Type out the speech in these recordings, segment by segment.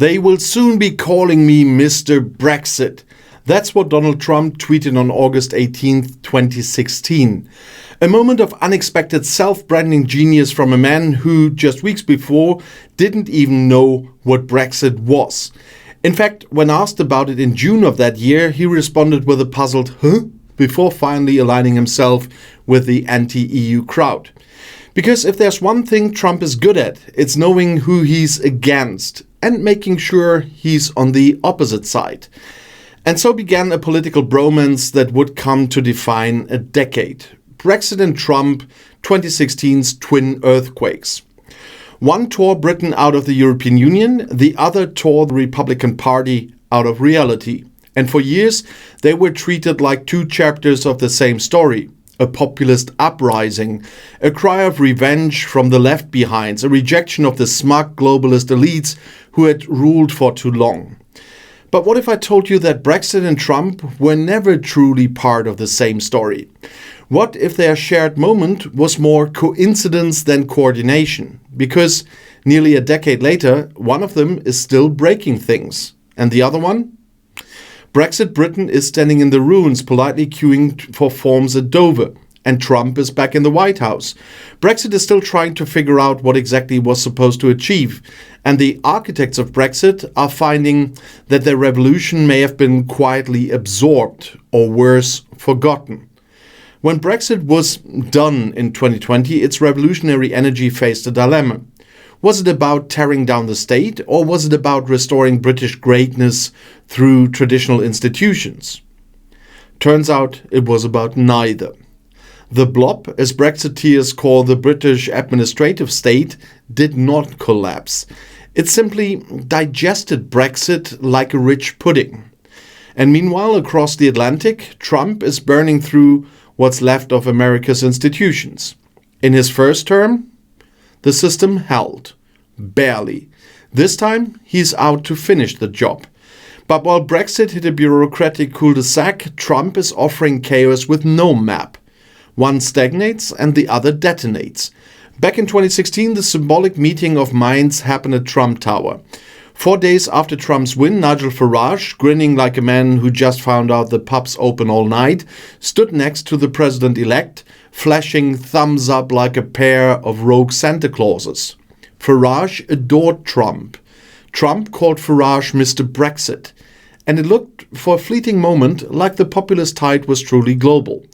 They will soon be calling me Mr. Brexit. That's what Donald Trump tweeted on August 18th, 2016. A moment of unexpected self-branding genius from a man who, just weeks before, didn't even know what Brexit was. In fact, when asked about it in June of that year, he responded with a puzzled "huh?" before finally aligning himself with the anti-EU crowd. Because if there's one thing Trump is good at, it's knowing who he's against and making sure he's on the opposite side. And so began a political bromance that would come to define a decade. Brexit and Trump, 2016's twin earthquakes. One tore Britain out of the European Union, the other tore the Republican Party out of reality. And for years, they were treated like two chapters of the same story. A populist uprising, a cry of revenge from the left behinds, a rejection of the smug globalist elites who had ruled for too long. But what if I told you that Brexit and Trump were never truly part of the same story? What if their shared moment was more coincidence than coordination? Because nearly a decade later, one of them is still breaking things. And the other one? Brexit Britain is standing in the ruins, politely queuing for forms at Dover. And Trump is back in the White House. Brexit is still trying to figure out what exactly it was supposed to achieve. And the architects of Brexit are finding that their revolution may have been quietly absorbed, or worse, forgotten. When Brexit was done in 2020, its revolutionary energy faced a dilemma. Was it about tearing down the state, or was it about restoring British greatness through traditional institutions? Turns out it was about neither. The blob, as Brexiteers call the British administrative state, did not collapse. It simply digested Brexit like a rich pudding. And meanwhile, across the Atlantic, Trump is burning through what's left of America's institutions. In his first term, the system held. Barely. This time, he's out to finish the job. But while Brexit hit a bureaucratic cul-de-sac, Trump is offering chaos with no map. One stagnates and the other detonates. Back in 2016, the symbolic meeting of minds happened at Trump Tower. 4 days after Trump's win, Nigel Farage, grinning like a man who just found out the pubs open all night, stood next to the president-elect, flashing thumbs up like a pair of rogue Santa Clauses. Farage adored Trump. Trump called Farage Mr. Brexit. And it looked for a fleeting moment like the populist tide was truly global.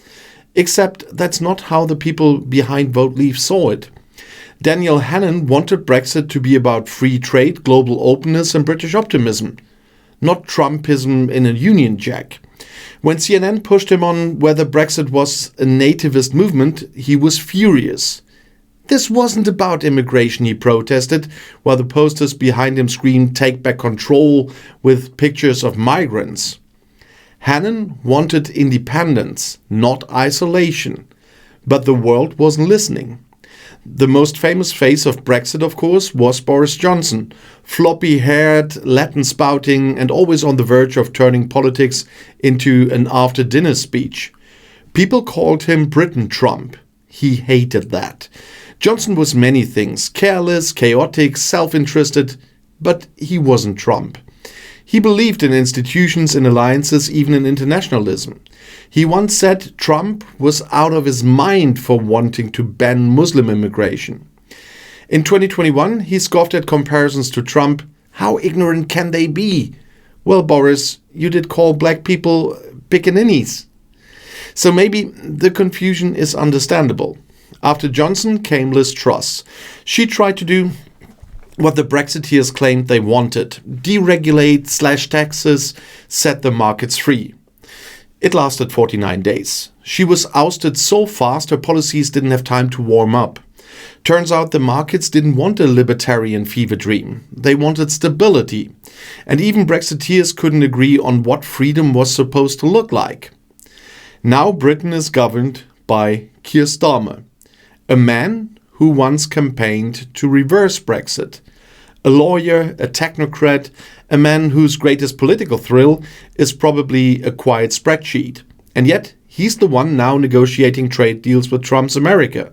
Except that's not how the people behind Vote Leave saw it. Daniel Hannan wanted Brexit to be about free trade, global openness and British optimism, not Trumpism in a Union Jack. When CNN pushed him on whether Brexit was a nativist movement, he was furious. This wasn't about immigration, he protested, while the posters behind him screamed "Take back control" with pictures of migrants. Hannan wanted independence, not isolation. But the world wasn't listening. The most famous face of Brexit, of course, was Boris Johnson, floppy-haired, Latin-spouting, and always on the verge of turning politics into an after-dinner speech. People called him Britain Trump. He hated that. Johnson was many things, careless, chaotic, self-interested, but he wasn't Trump. He believed in institutions and alliances, even in internationalism. He once said Trump was out of his mind for wanting to ban Muslim immigration. In 2021, he scoffed at comparisons to Trump. How ignorant can they be? Well, Boris, you did call black people pickaninnies. So maybe the confusion is understandable. After Johnson came Liz Truss. She tried to do what the Brexiteers claimed they wanted: deregulate, slash taxes, set the markets free. It lasted 49 days. She was ousted so fast her policies didn't have time to warm up. Turns out the markets didn't want a libertarian fever dream. They wanted stability. And even Brexiteers couldn't agree on what freedom was supposed to look like. Now Britain is governed by Keir Starmer, a man who once campaigned to reverse Brexit. A lawyer, a technocrat, a man whose greatest political thrill is probably a quiet spreadsheet. And yet, he's the one now negotiating trade deals with Trump's America.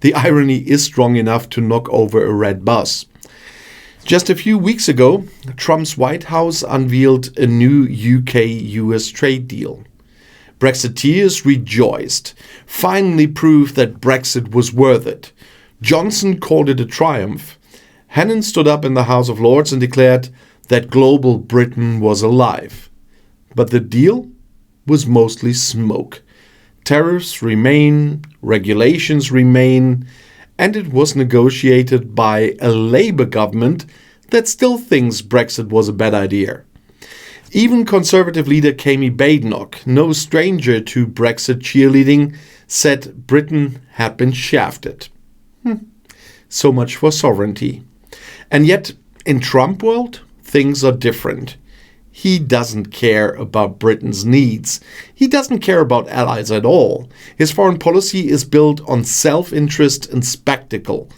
The irony is strong enough to knock over a red bus. Just a few weeks ago, Trump's White House unveiled a new UK-US trade deal. Brexiteers rejoiced, finally proved that Brexit was worth it. Johnson called it a triumph. Hannon stood up in the House of Lords and declared that global Britain was alive. But the deal was mostly smoke. Tariffs remain, regulations remain, and it was negotiated by a Labour government that still thinks Brexit was a bad idea. Even Conservative leader Kemi Badenoch, no stranger to Brexit cheerleading, said Britain had been shafted. So much for sovereignty. And yet, in Trump world, things are different. He doesn't care about Britain's needs. He doesn't care about allies at all. His foreign policy is built on self-interest and spectacle.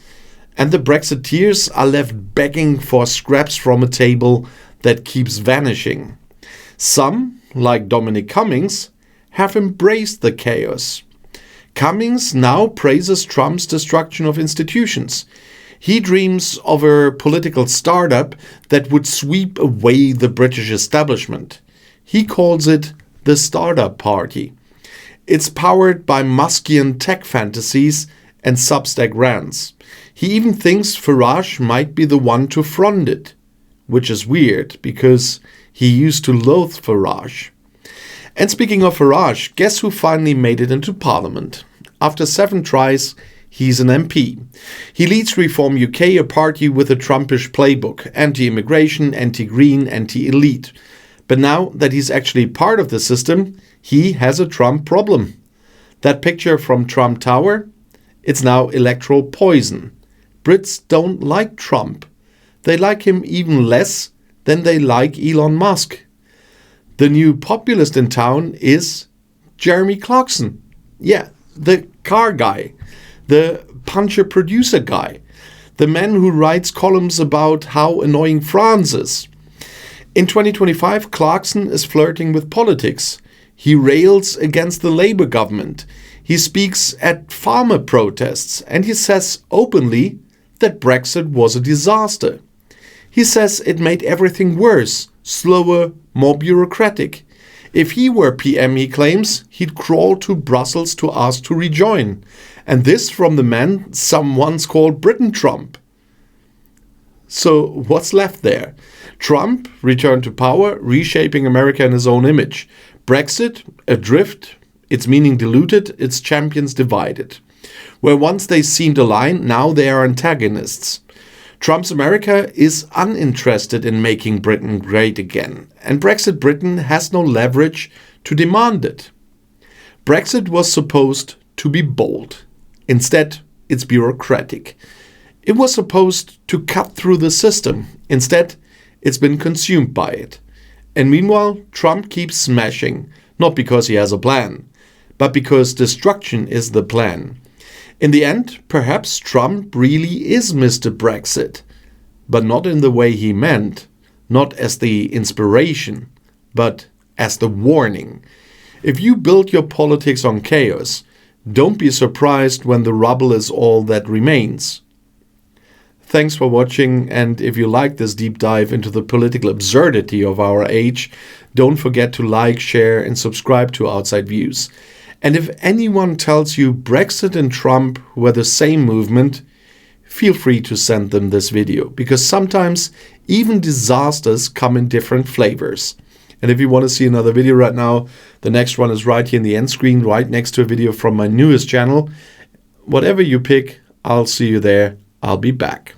And the Brexiteers are left begging for scraps from a table that keeps vanishing. Some, like Dominic Cummings, have embraced the chaos. Cummings now praises Trump's destruction of institutions. He dreams of a political startup that would sweep away the British establishment. He calls it the Startup Party. It's powered by Muskian tech fantasies and Substack rants. He even thinks Farage might be the one to front it, which is weird because he used to loathe Farage. And speaking of Farage, guess who finally made it into Parliament? After 7 tries, he's an MP. He leads Reform UK, a party with a Trumpish playbook, anti-immigration, anti-green, anti-elite. But now that he's actually part of the system, he has a Trump problem. That picture from Trump Tower? It's now electoral poison. Brits don't like Trump. They like him even less than they like Elon Musk. The new populist in town is Jeremy Clarkson. Yeah, the car guy. The puncher producer guy, the man who writes columns about how annoying France is. In 2025, Clarkson is flirting with politics. He rails against the Labour government. He speaks at farmer protests and he says openly that Brexit was a disaster. He says it made everything worse, slower, more bureaucratic. If he were PM, he claims, he'd crawl to Brussels to ask to rejoin. And this from the man some once called Britain Trump. So what's left there? Trump returned to power, reshaping America in his own image. Brexit, adrift, its meaning diluted, its champions divided. Where once they seemed aligned, now they are antagonists. Trump's America is uninterested in making Britain great again, and Brexit Britain has no leverage to demand it. Brexit was supposed to be bold. Instead, it's bureaucratic. It was supposed to cut through the system. Instead, it's been consumed by it. And meanwhile, Trump keeps smashing, not because he has a plan, but because destruction is the plan. In the end, perhaps Trump really is Mr. Brexit, but not in the way he meant, not as the inspiration, but as the warning. If you build your politics on chaos, don't be surprised when the rubble is all that remains. Thanks for watching, and if you like this deep dive into the political absurdity of our age, don't forget to like, share, and subscribe to Outside Views. And if anyone tells you Brexit and Trump were the same movement, feel free to send them this video, because sometimes even disasters come in different flavors. And if you want to see another video right now, the next one is right here in the end screen, right next to a video from my newest channel. Whatever you pick, I'll see you there. I'll be back.